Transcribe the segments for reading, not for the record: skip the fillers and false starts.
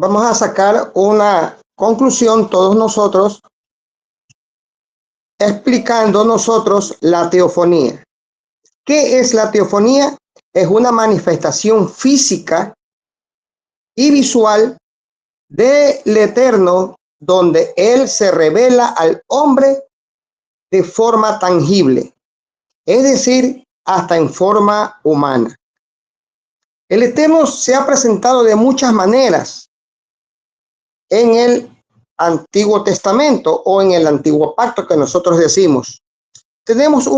vamos a sacar una conclusión todos nosotros, explicando nosotros la teofonía. ¿Qué es la teofonía? Es una manifestación física y visual del Eterno, donde Él se revela al hombre de forma tangible, es decir, hasta en forma humana. El Eterno se ha presentado de muchas maneras en el Antiguo Testamento o en el Antiguo Pacto que nosotros decimos. Tenemos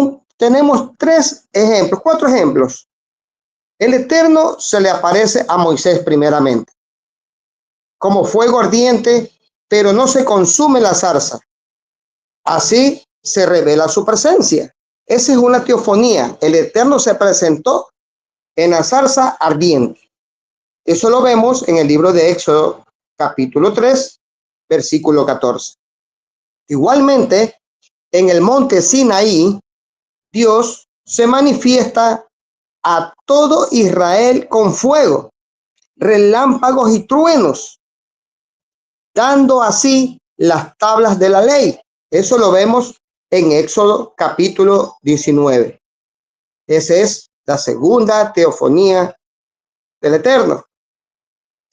cuatro ejemplos. El Eterno se le aparece a Moisés primeramente, como fuego ardiente, pero no se consume la zarza. Así se revela su presencia. Esa es una teofonía. El Eterno se presentó en la zarza ardiente. Eso lo vemos en el libro de Éxodo, capítulo 3, versículo 14. Igualmente, en el monte Sinaí, Dios se manifiesta a todo Israel con fuego, relámpagos y truenos, dando así las tablas de la ley. Eso lo vemos en Éxodo capítulo 19. Esa es la segunda teofonía del Eterno.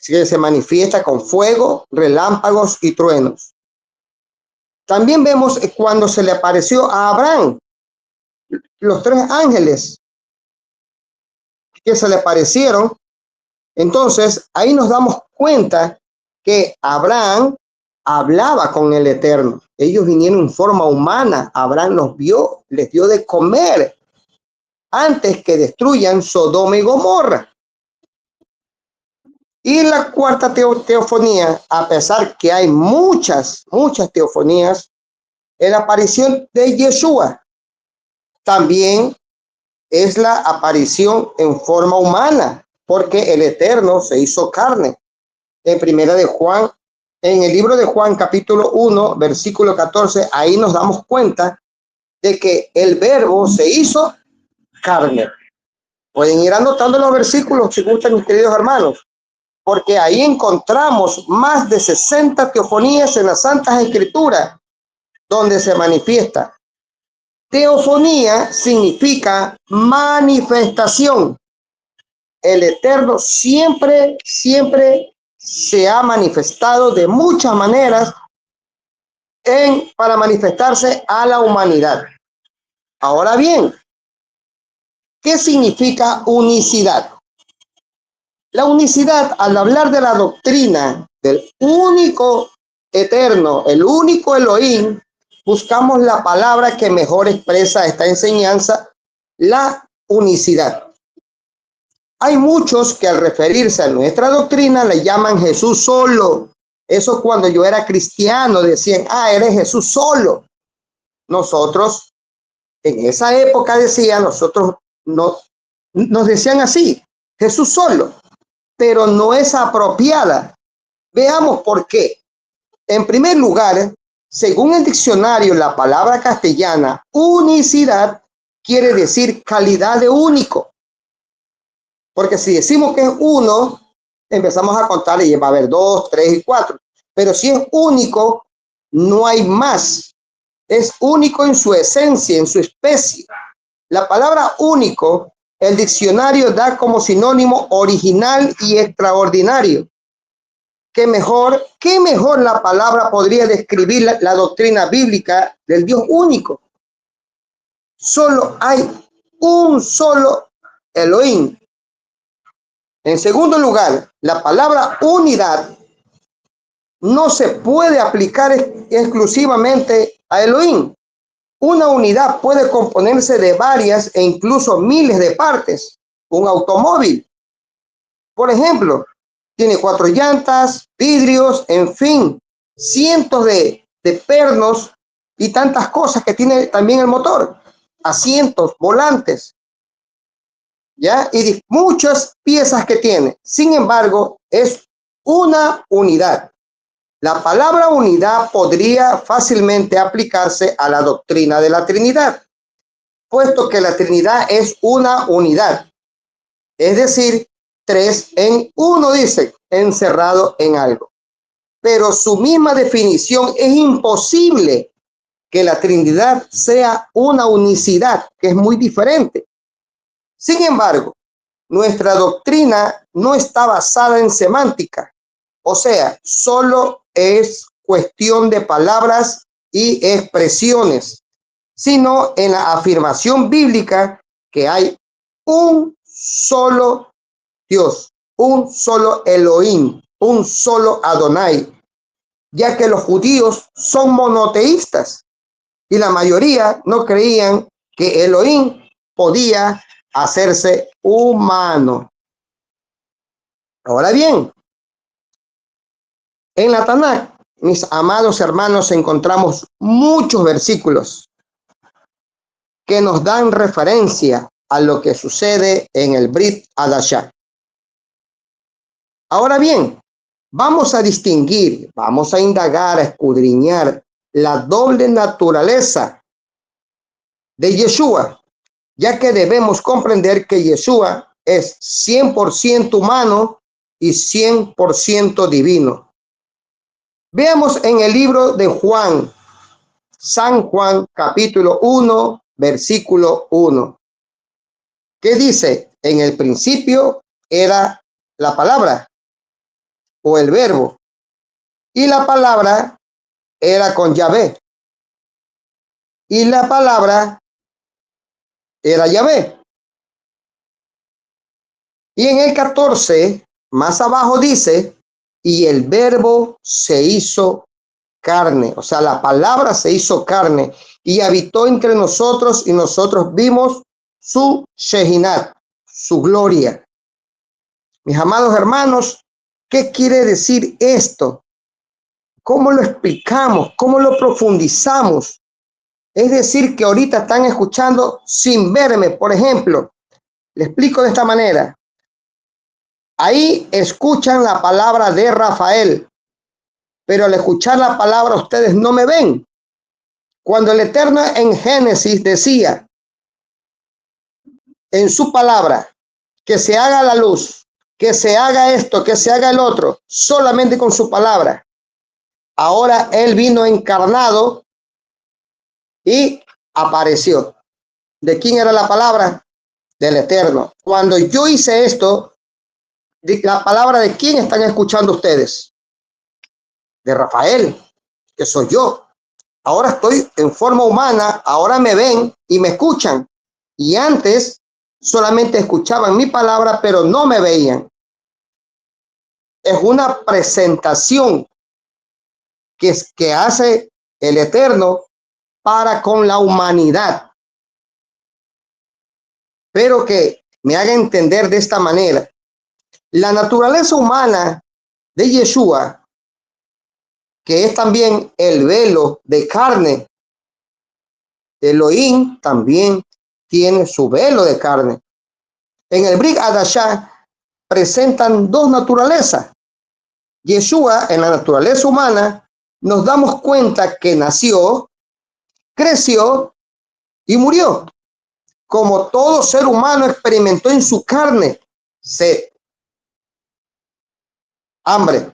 Que se manifiesta con fuego, relámpagos y truenos. También vemos cuando se le apareció a Abraham, los tres ángeles que se le aparecieron. Entonces, ahí nos damos cuenta que Abraham hablaba con el Eterno. Ellos vinieron en forma humana. Abraham los vio, les dio de comer antes que destruyan Sodoma y Gomorra. Y la cuarta teofonía, a pesar que hay muchas teofonías, es la aparición de Yeshua. También es la aparición en forma humana, porque el Eterno se hizo carne. En el libro de Juan, capítulo 1, versículo 14, ahí nos damos cuenta de que el Verbo se hizo carne. Pueden ir anotando los versículos si gustan, mis queridos hermanos, porque ahí encontramos más de 60 teofonías en las Santas Escrituras, donde se manifiesta. Teofonía significa manifestación. El Eterno siempre se ha manifestado de muchas maneras para manifestarse a la humanidad. Ahora bien, ¿qué significa unicidad? La unicidad, al hablar de la doctrina del único Eterno, el único Elohim, buscamos la palabra que mejor expresa esta enseñanza, la unicidad. Hay muchos que al referirse a nuestra doctrina le llaman Jesús solo. Eso cuando yo era cristiano decían, eres Jesús solo. Nosotros, en esa época decían, nos decían así, Jesús solo, pero no es apropiada. Veamos por qué. En primer lugar, según el diccionario, la palabra castellana unicidad quiere decir calidad de único. Porque si decimos que es uno, empezamos a contar y va a haber 2, 3 y 4. Pero si es único, no hay más. Es único en su esencia, en su especie. La palabra único, el diccionario da como sinónimo original y extraordinario. ¿Qué mejor la palabra podría describir la doctrina bíblica del Dios único? Solo hay un solo Elohim. En segundo lugar, la palabra unidad no se puede aplicar exclusivamente a Elohim. Una unidad puede componerse de varias e incluso miles de partes. Un automóvil, por ejemplo, tiene 4 llantas, vidrios, en fin, cientos de pernos y tantas cosas que tiene también el motor, asientos, volantes, ¿ya? Y muchas piezas que tiene. Sin embargo, es una unidad. La palabra unidad podría fácilmente aplicarse a la doctrina de la Trinidad, puesto que la Trinidad es una unidad. Es decir, tres en uno, dice, encerrado en algo. Pero su misma definición es imposible que la Trinidad sea una unicidad, que es muy diferente. Sin embargo, nuestra doctrina no está basada en semántica, o sea, solo es cuestión de palabras y expresiones, sino en la afirmación bíblica que hay un solo Dios, un solo Elohim, un solo Adonai, ya que los judíos son monoteístas y la mayoría no creían que Elohim podía hacerse humano. Ahora bien, en la Tanakh, mis amados hermanos, encontramos muchos versículos que nos dan referencia a lo que sucede en el Brit Hadashah. Ahora bien, vamos a distinguir, vamos a indagar, a escudriñar la doble naturaleza de Yeshua, ya que debemos comprender que Yeshua es 100% humano y 100% divino. Veamos en el libro de Juan, San Juan, capítulo 1, versículo 1, que dice, en el principio era la palabra o el verbo, y la palabra era con Yahvé, y la palabra era Yahvé. Y en el 14, más abajo dice, y el verbo se hizo carne, o sea, la palabra se hizo carne y habitó entre nosotros y nosotros vimos su Shehinat, su gloria. Mis amados hermanos, ¿qué quiere decir esto? ¿Cómo lo explicamos? ¿Cómo lo profundizamos? Es decir, que ahorita están escuchando sin verme, por ejemplo. Le explico de esta manera. Ahí escuchan la palabra de Rafael, pero al escuchar la palabra ustedes no me ven. Cuando el Eterno en Génesis decía en su palabra que se haga la luz, que se haga esto, que se haga el otro, solamente con su palabra. Ahora él vino encarnado y apareció. ¿De quién era la palabra? Del Eterno. Cuando yo hice esto, la palabra de quién están escuchando ustedes? De Rafael, que soy yo. Ahora estoy en forma humana, ahora me ven y me escuchan. Y antes solamente escuchaban mi palabra, pero no me veían. Es una presentación que hace el Eterno para con la humanidad. Pero que me haga entender de esta manera. La naturaleza humana de Yeshua, que es también el velo de carne, Elohim también tiene su velo de carne. En el Brit Hadashah presentan dos naturalezas. Yeshua, en la naturaleza humana, nos damos cuenta que nació, creció y murió. Como todo ser humano experimentó en su carne sed, hambre,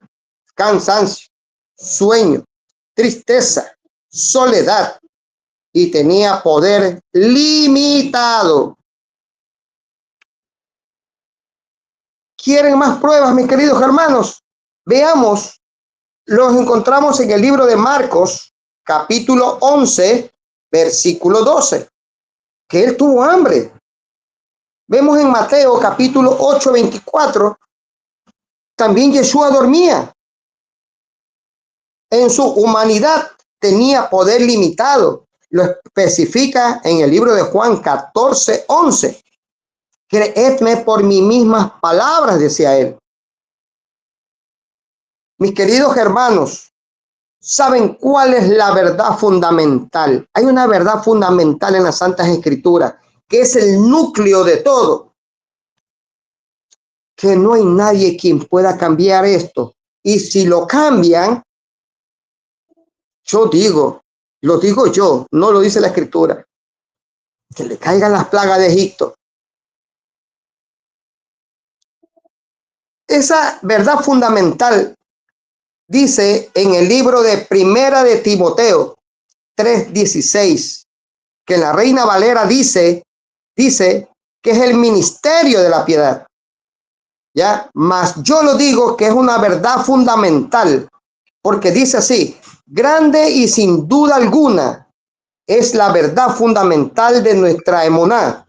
cansancio, sueño, tristeza, soledad y tenía poder limitado. ¿Quieren más pruebas, mis queridos hermanos? Veamos, los encontramos en el libro de Marcos, capítulo 11, versículo 12, que él tuvo hambre. Vemos en Mateo, capítulo 8, 24, también Yeshua dormía. En su humanidad tenía poder limitado. Lo especifica en el libro de Juan 14, 11. Creedme por mis mismas palabras, decía él. Mis queridos hermanos, ¿saben cuál es la verdad fundamental? Hay una verdad fundamental en las Santas Escrituras, que es el núcleo de todo. Que no hay nadie quien pueda cambiar esto. Y si lo cambian, yo digo, lo digo yo, no lo dice la Escritura, que le caigan las plagas de Egipto. Esa verdad fundamental dice en el libro de Primera de Timoteo 3:16, que en la Reina Valera dice que es el ministerio de la piedad. ¿Ya? Mas yo lo digo que es una verdad fundamental, porque dice así: grande y sin duda alguna es la verdad fundamental de nuestra emuná,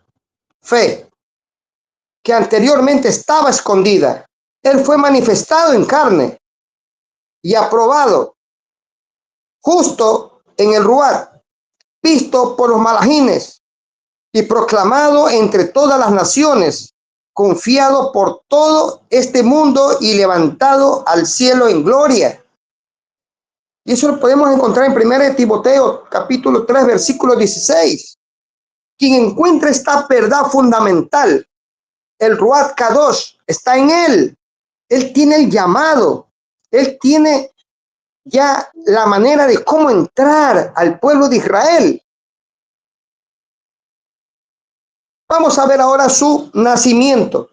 fe, que anteriormente estaba escondida. Él fue manifestado en carne y aprobado, justo en el Ruat, visto por los malajines y proclamado entre todas las naciones, confiado por todo este mundo y levantado al cielo en gloria. Y eso lo podemos encontrar en 1 Timoteo capítulo 3 versículo 16. Quien encuentra esta verdad fundamental, el Ruat Kadosh, está en él. Él tiene el llamado. Él tiene ya la manera de cómo entrar al pueblo de Israel. Vamos a ver ahora su nacimiento.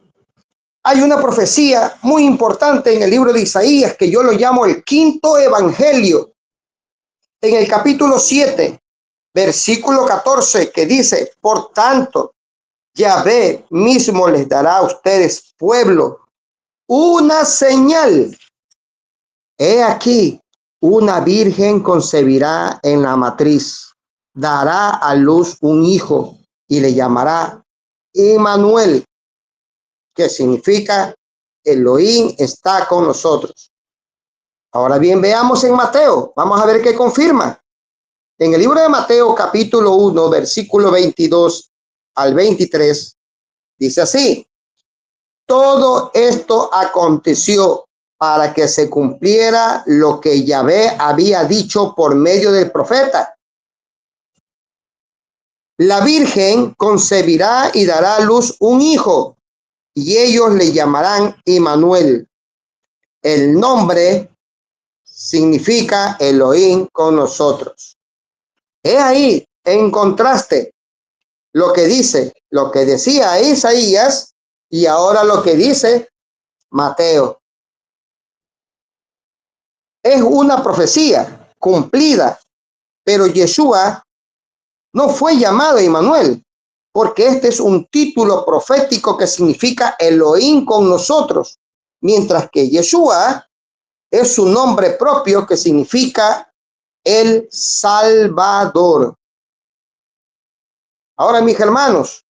Hay una profecía muy importante en el libro de Isaías que yo lo llamo el quinto evangelio. En el capítulo 7, versículo 14, que dice: por tanto, Yahvé mismo les dará a ustedes, pueblo, una señal. He aquí, una virgen concebirá en la matriz, dará a luz un hijo y le llamará Emmanuel, que significa Elohim está con nosotros. Ahora bien, veamos en Mateo. Vamos a ver qué confirma. En el libro de Mateo, capítulo 1, versículo 22 al 23, dice así: todo esto aconteció para que se cumpliera lo que Yahvé había dicho por medio del profeta. La virgen concebirá y dará a luz un hijo, y ellos le llamarán Emmanuel. El nombre significa Elohim con nosotros. He ahí, en contraste, lo que decía Isaías y ahora lo que dice Mateo. Es una profecía cumplida, pero Yeshua no fue llamado Emmanuel, porque este es un título profético que significa Elohim con nosotros, mientras que Yeshua es su nombre propio que significa el Salvador. Ahora, mis hermanos,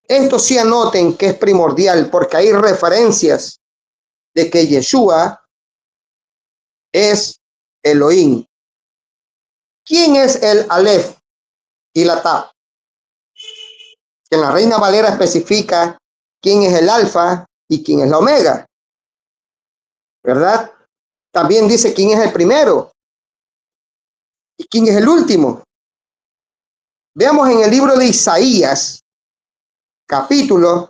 esto sí anoten que es primordial, porque hay referencias de que Yeshua es Elohim. ¿Quién es el Aleph y la Taf? Que en la Reina Valera especifica quién es el Alfa y quién es la Omega, ¿verdad? También dice quién es el primero y quién es el último. Veamos en el libro de Isaías, capítulo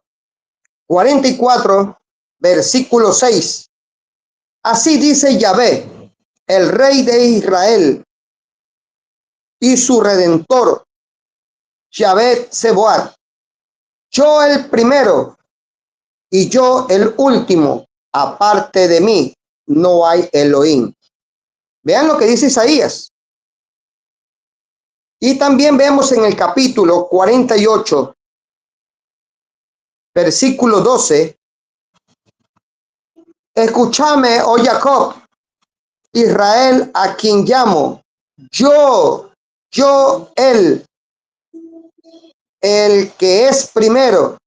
44, versículo 6. Así dice Yahvé, el Rey de Israel y su Redentor, Yahvé Seboat: yo el primero y yo el último, aparte de mí no hay Elohim. Vean lo que dice Isaías. Y también vemos en el capítulo 48, versículo 12: escúchame, oh Jacob, Israel, a quien llamo, yo, él, el que es primero,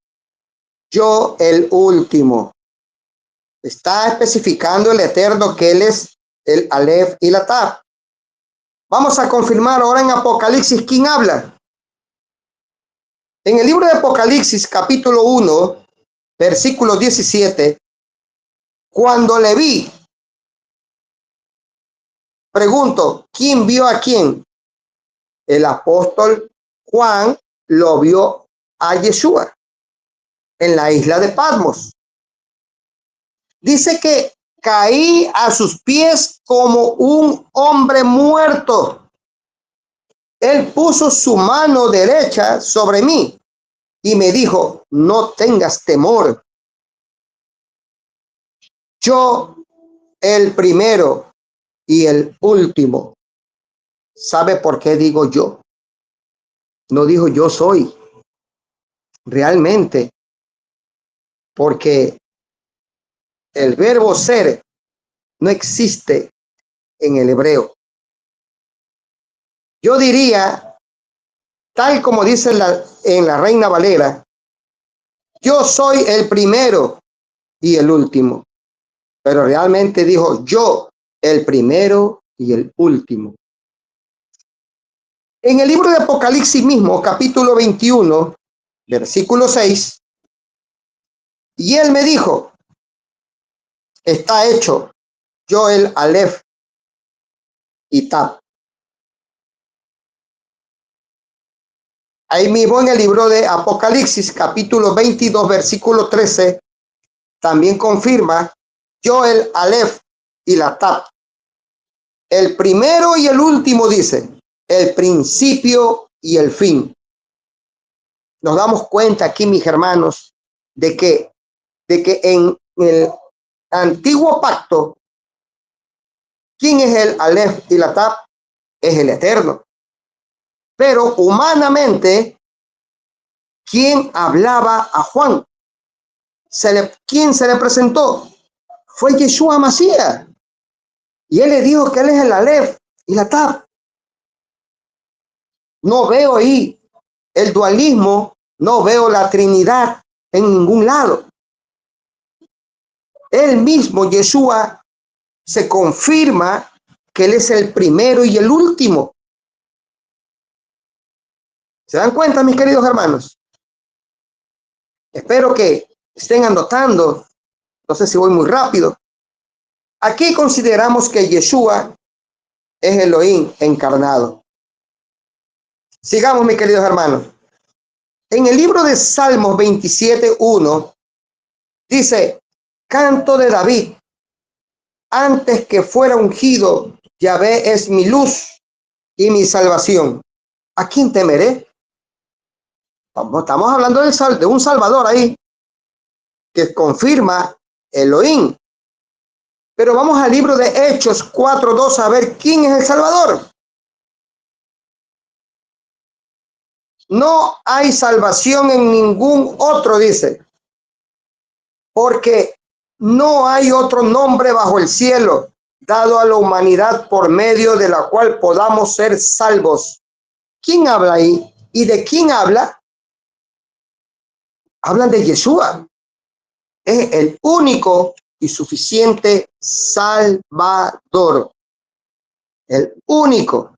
yo el último. Está especificando el Eterno que él es el Aleph y la Taf. Vamos a confirmar ahora en Apocalipsis quién habla. En el libro de Apocalipsis, capítulo 1, versículo 17, cuando le vi, pregunto, ¿quién vio a quién? El apóstol Juan lo vio a Yeshua en la isla de Patmos. Dice que caí a sus pies como un hombre muerto. Él puso su mano derecha sobre mí y me dijo: no tengas temor. yo el primero y el último. ¿Sabe por qué digo yo? No dijo yo soy. Realmente, porque el verbo ser no existe en el hebreo. Yo diría, tal como dice en la Reina Valera, yo soy el primero y el último. Pero realmente dijo yo el primero y el último. En el libro de Apocalipsis mismo, capítulo 21, versículo 6, y él me dijo, está hecho, yo el Aleph y Tab. Ahí mismo en el libro de Apocalipsis, capítulo 22, versículo 13, también confirma, yo el Aleph y la Tab. El primero y el último dice, el principio y el fin. Nos damos cuenta aquí, mis hermanos, de que en el antiguo pacto, ¿quién es el Aleph y la Tab? Es el Eterno. Pero humanamente, ¿quién hablaba a Juan? ¿Quién se le presentó? Fue Yeshua Masías. Y él le dijo que él es el Aleph y la Tab. No veo ahí el dualismo, no veo la Trinidad en ningún lado. Él mismo, Yeshua, se confirma que él es el primero y el último. ¿Se dan cuenta, mis queridos hermanos? Espero que estén anotando. No sé si voy muy rápido. Aquí consideramos que Yeshua es Elohim encarnado. Sigamos, mis queridos hermanos. En el libro de Salmos 27:1 dice, canto de David, antes que fuera ungido, Yahvé es mi luz y mi salvación. ¿A quién temeré? Estamos hablando de un Salvador ahí, que confirma Elohim. Pero vamos al libro de Hechos 4:2 a ver quién es el Salvador. No hay salvación en ningún otro, dice, porque no hay otro nombre bajo el cielo dado a la humanidad por medio de la cual podamos ser salvos. ¿Quién habla ahí? ¿Y de quién habla? Hablan de Yeshua. Es el único y suficiente Salvador. El único.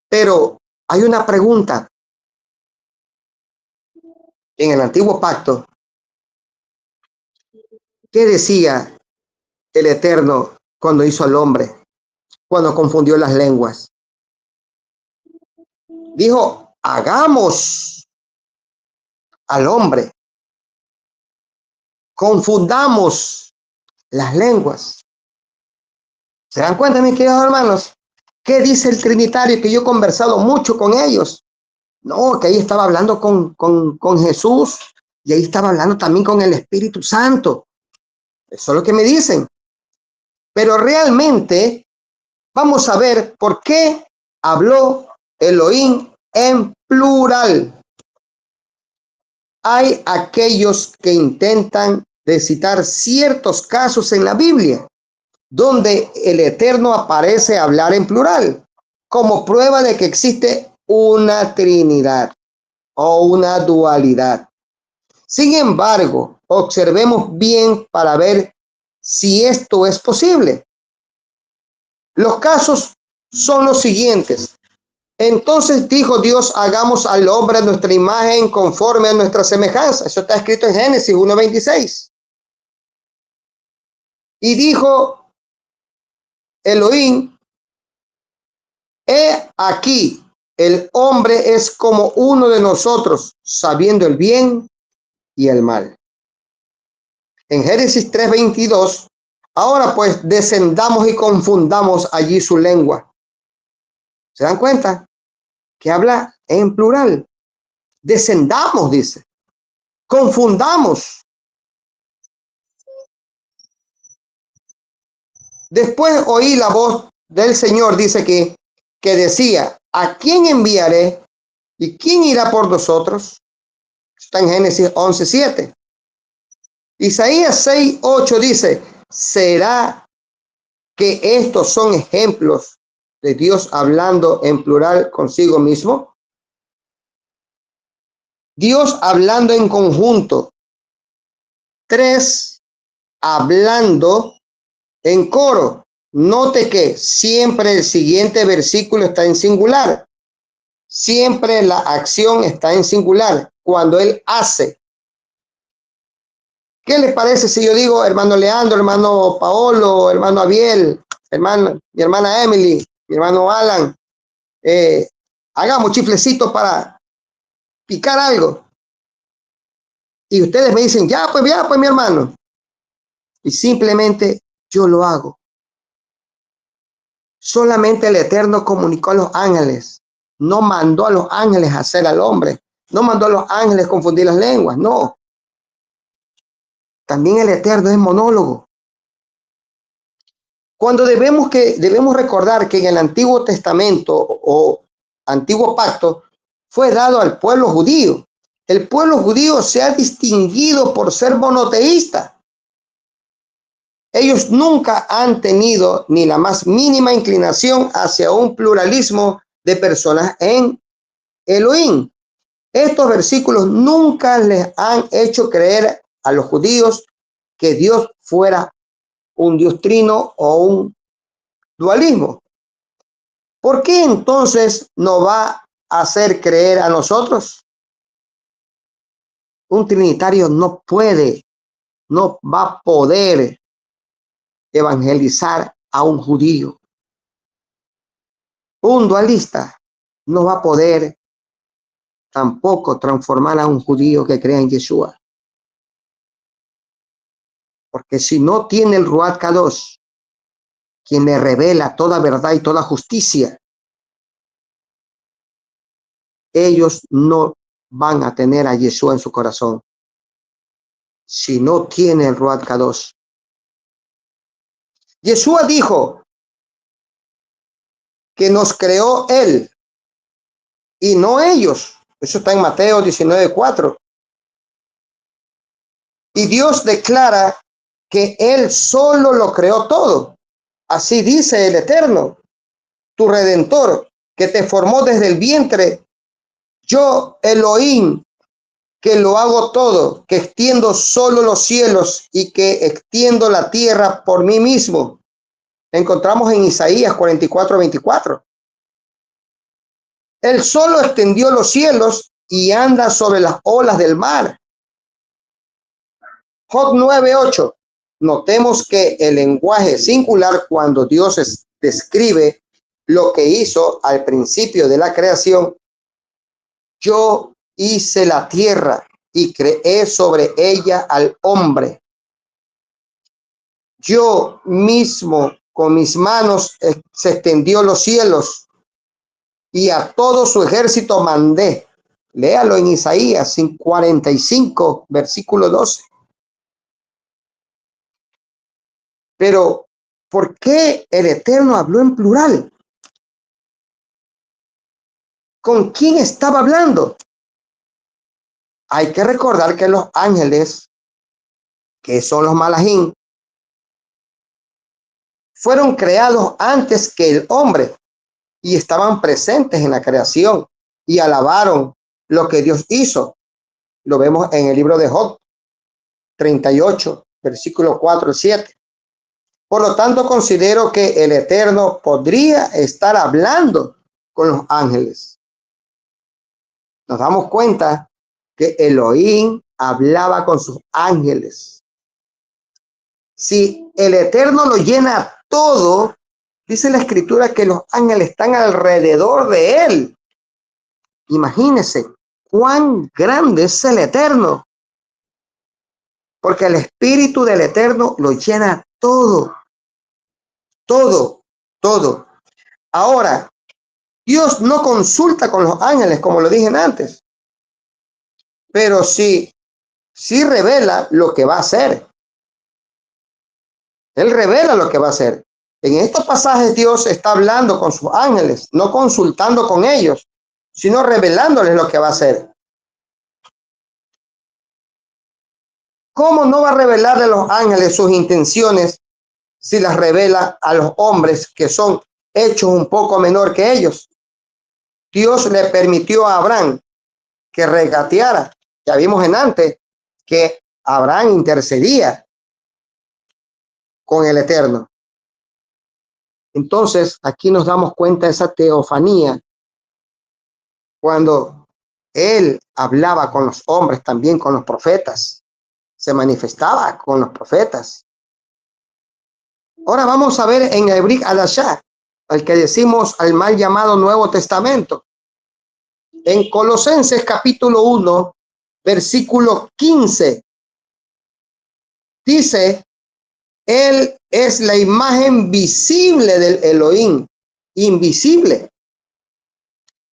Pero hay una pregunta. En el antiguo pacto, ¿qué decía el Eterno cuando hizo al hombre? Cuando confundió las lenguas. Dijo, hagamos al hombre. Confundamos las lenguas. ¿Se dan cuenta, mis queridos hermanos? ¿Qué dice el Trinitario? Que yo he conversado mucho con ellos. No, que ahí estaba hablando con Jesús y ahí estaba hablando también con el Espíritu Santo. Eso es lo que me dicen. Pero realmente vamos a ver por qué habló Elohim en plural. Hay aquellos que intentan de citar ciertos casos en la Biblia donde el Eterno aparece a hablar en plural, como prueba de que existe una Trinidad o una dualidad. Sin embargo, observemos bien para ver si esto es posible. Los casos son los siguientes. Entonces dijo Dios, hagamos al hombre a nuestra imagen conforme a nuestra semejanza. Eso está escrito en Génesis 1:26. Y dijo Elohim, he aquí, el hombre es como uno de nosotros, sabiendo el bien y el mal. En Génesis 3:22, ahora pues descendamos y confundamos allí su lengua. ¿Se dan cuenta? Que habla en plural. Descendamos, dice. Confundamos. Después oí la voz del Señor, dice que decía, ¿a quién enviaré y quién irá por nosotros? Está en Génesis 11:7. Isaías 6:8 dice, ¿será que estos son ejemplos de Dios hablando en plural consigo mismo? Dios hablando en conjunto. 3, hablando en coro. Note que siempre el siguiente versículo está en singular. Siempre la acción está en singular. Cuando Él hace. ¿Qué les parece si yo digo hermano Leandro, hermano Paolo, hermano Abiel, mi hermana Emily, mi hermano Alan? Hagamos chiflecitos para picar algo. Y ustedes me dicen, ya pues mi hermano. Y simplemente yo lo hago. Solamente el Eterno comunicó a los ángeles. No mandó a los ángeles a hacer al hombre. No mandó a los ángeles confundir las lenguas. No. También el Eterno es monólogo. Cuando debemos recordar que en el Antiguo Testamento o Antiguo Pacto fue dado al pueblo judío. El pueblo judío se ha distinguido por ser monoteísta. Ellos nunca han tenido ni la más mínima inclinación hacia un pluralismo de personas en Elohim. Estos versículos nunca les han hecho creer a los judíos que Dios fuera un Dios trino o un dualismo. ¿Por qué entonces nos va a hacer creer a nosotros? Un trinitario no va a poder evangelizar a un judío. Un dualista no va a poder tampoco transformar a un judío que crea en Yeshua. Porque si no tiene el Ruach Kadosh, quien le revela toda verdad y toda justicia, ellos no van a tener a Yeshua en su corazón. Si no tiene el Ruach Kadosh. Yeshua dijo que nos creó Él y no ellos. Eso está en Mateo 19:4. Y Dios declara que Él solo lo creó todo. Así dice el Eterno, tu Redentor, que te formó desde el vientre. Yo, Elohim, que lo hago todo, que extiendo solo los cielos y que extiendo la tierra por mí mismo. Encontramos en Isaías 44:24. Él solo extendió los cielos y anda sobre las olas del mar. Job 9:8. Notemos que el lenguaje singular, cuando Dios describe lo que hizo al principio de la creación, yo hice la tierra y creé sobre ella al hombre. Yo mismo con mis manos se extendió los cielos y a todo su ejército mandé. Léalo en Isaías 45, versículo 12. Pero, ¿por qué el Eterno habló en plural? ¿Con quién estaba hablando? Hay que recordar que los ángeles, que son los malajim, fueron creados antes que el hombre y estaban presentes en la creación y alabaron lo que Dios hizo. Lo vemos en el libro de Job 38, versículo 4 al 7. Por lo tanto, considero que el Eterno podría estar hablando con los ángeles. Nos damos cuenta que Elohim hablaba con sus ángeles. Si el Eterno lo llena todo, dice la Escritura que los ángeles están alrededor de él. Imagínense cuán grande es el Eterno. Porque el Espíritu del Eterno lo llena todo. Todo, todo. Ahora, Dios no consulta con los ángeles, como lo dije antes. Pero sí revela lo que va a hacer. Él revela lo que va a hacer. En estos pasajes Dios está hablando con sus ángeles, no consultando con ellos, sino revelándoles lo que va a hacer. ¿Cómo no va a revelarle a los ángeles sus intenciones si las revela a los hombres que son hechos un poco menor que ellos? Dios le permitió a Abraham que regateara. Ya vimos en antes que Abraham intercedía con el Eterno. Entonces, aquí nos damos cuenta de esa teofanía cuando él hablaba con los hombres, también con los profetas, se manifestaba con los profetas. Ahora vamos a ver en el Brit Hadashah, al que decimos al mal llamado Nuevo Testamento. En Colosenses capítulo 1, versículo 15, dice: Él es la imagen visible del Elohim, invisible.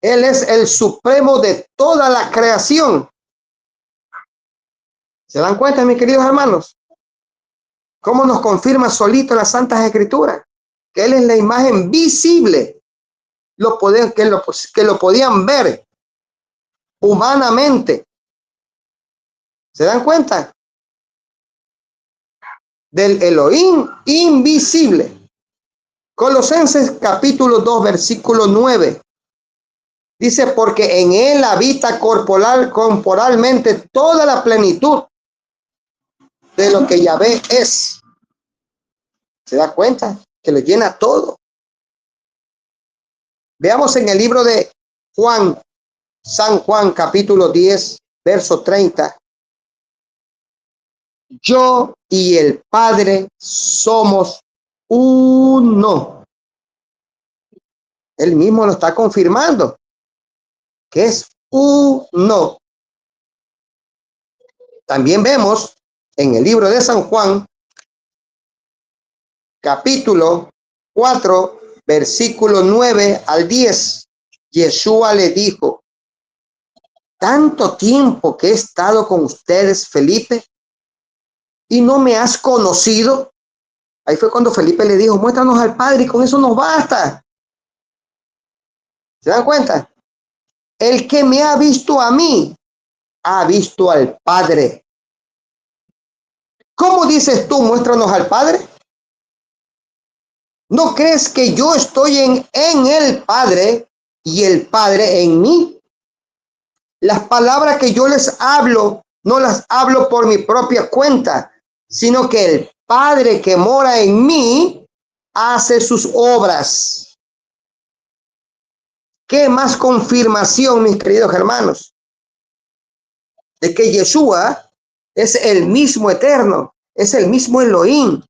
Él es el supremo de toda la creación. ¿Se dan cuenta, mis queridos hermanos? ¿Cómo nos confirma solito las Santas Escrituras? Que Él es la imagen visible. Que lo podían ver humanamente. ¿Se dan cuenta? Del Elohim invisible. Colosenses capítulo 2, versículo 9. Dice: porque en él habita corporalmente toda la plenitud de lo que Yahvé es. ¿Se da cuenta? Que le llena todo. Veamos en el libro de Juan, San Juan, capítulo 10, verso 30. Yo y el Padre somos uno. Él mismo lo está confirmando, que es uno. También vemos en el libro de San Juan, capítulo 4, versículo 9 al 10. Yeshua le dijo: tanto tiempo que he estado con ustedes, Felipe, y no me has conocido. Ahí fue cuando Felipe le dijo: muéstranos al Padre y con eso nos basta. ¿Se dan cuenta? El que me ha visto a mí, ha visto al Padre. ¿Cómo dices tú, muéstranos al Padre? ¿No crees que yo estoy en el Padre y el Padre en mí? Las palabras que yo les hablo, no las hablo por mi propia cuenta, sino que el Padre que mora en mí hace sus obras. ¿Qué más confirmación, mis queridos hermanos, de que Yeshua es el mismo eterno, es el mismo Elohim?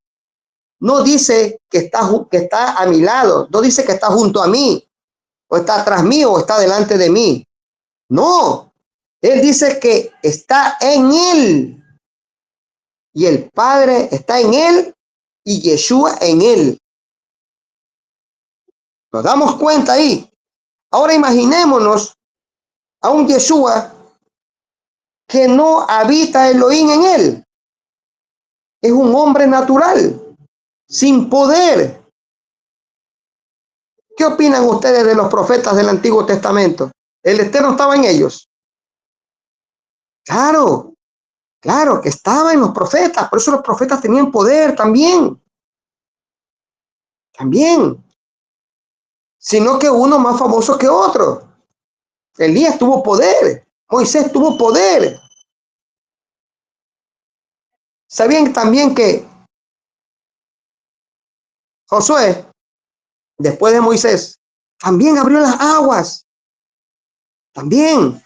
No dice que está a mi lado, no dice que está junto a mí, o está atrás mío, o está delante de mí. No, él dice que está en él, y el Padre está en él, y Yeshua en él. Nos damos cuenta ahí. Ahora imaginémonos a un Yeshua que no habita Elohim en él. Es un hombre natural, sin poder. ¿Qué opinan ustedes de los profetas del Antiguo Testamento? ¿El Eterno estaba en ellos? Claro, claro que estaba en los profetas. Por eso los profetas tenían poder también. También. Sino que uno más famoso que otro. Elías tuvo poder. Moisés tuvo poder. ¿Sabían también que Josué, después de Moisés, también abrió las aguas? También.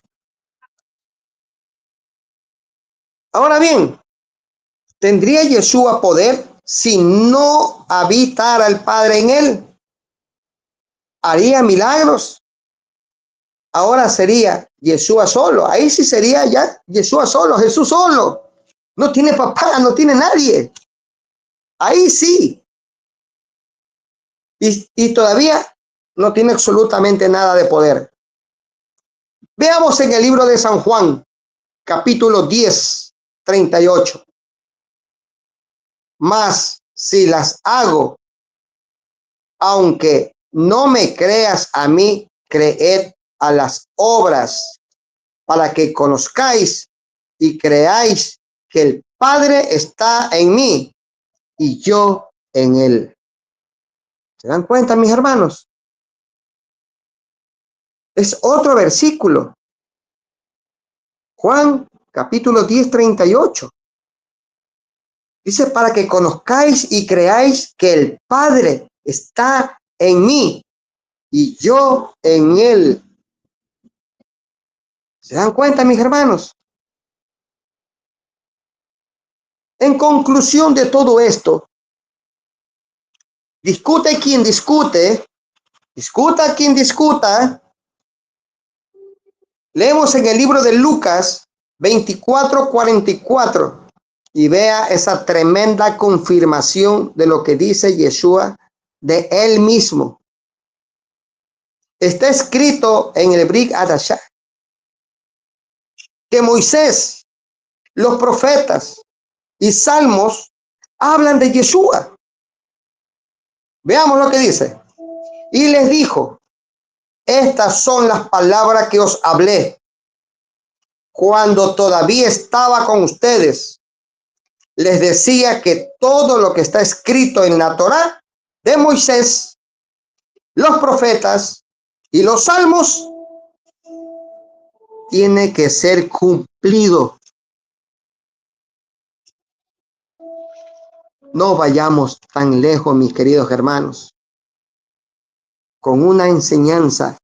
Ahora bien, ¿tendría Yeshua poder si no habitara el Padre en él? ¿Haría milagros? Ahora sería Yeshua solo. Ahí sí sería ya Yeshua solo, Jesús solo. No tiene papá, no tiene nadie. Ahí sí. Y todavía no tiene absolutamente nada de poder. Veamos en el libro de San Juan, capítulo 10, 38. Mas si las hago aunque no me creas a mí, creed a las obras, para que conozcáis y creáis que el Padre está en mí y yo en él. ¿Se dan cuenta, mis hermanos? Es otro versículo. Juan, capítulo 10, 38. Dice, para que conozcáis y creáis que el Padre está en mí y yo en él. ¿Se dan cuenta, mis hermanos? En conclusión de todo esto, discute quien discute, discuta quien discuta. Leemos en el libro de Lucas 24:44 y vea esa tremenda confirmación de lo que dice Yeshua de él mismo. Está escrito en el Brit Hadashah que Moisés, los profetas y salmos hablan de Yeshua. Veamos lo que dice. Y les dijo, estas son las palabras que os hablé cuando todavía estaba con ustedes. Les decía que todo lo que está escrito en la Torá de Moisés, los profetas y los salmos tiene que ser cumplido. No vayamos tan lejos, mis queridos hermanos, con una enseñanza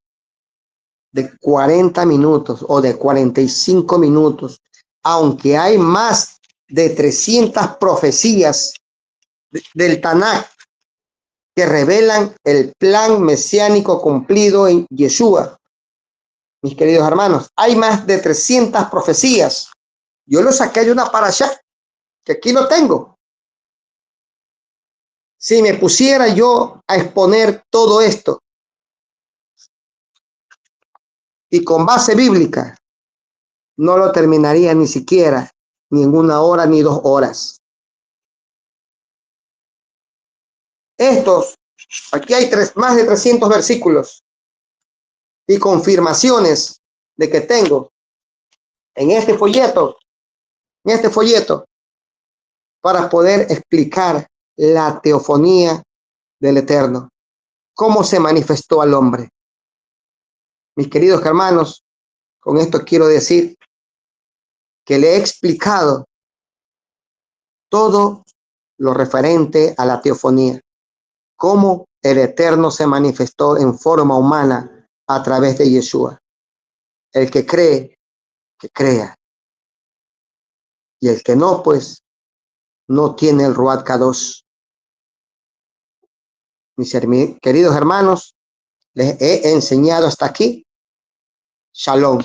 de 40 minutos o de 45 minutos, aunque hay más de 300 profecías del Tanakh que revelan el plan mesiánico cumplido en Yeshua. Mis queridos hermanos, hay más de 300 profecías. Yo lo saqué de una parashá, que aquí lo tengo. Si me pusiera yo a exponer todo esto y con base bíblica, no lo terminaría ni siquiera ni en 1 hora ni 2 horas. Aquí hay más de 300 versículos y confirmaciones de que tengo en este folleto, para poder explicar la teofonía del Eterno, cómo se manifestó al hombre. Mis queridos hermanos, con esto quiero decir que le he explicado todo lo referente a la teofonía, cómo el Eterno se manifestó en forma humana a través de Yeshua. El que cree, que crea. Y el que no, pues, no tiene el Ruach Kadosh. Mis queridos hermanos, les he enseñado hasta aquí. Shalom.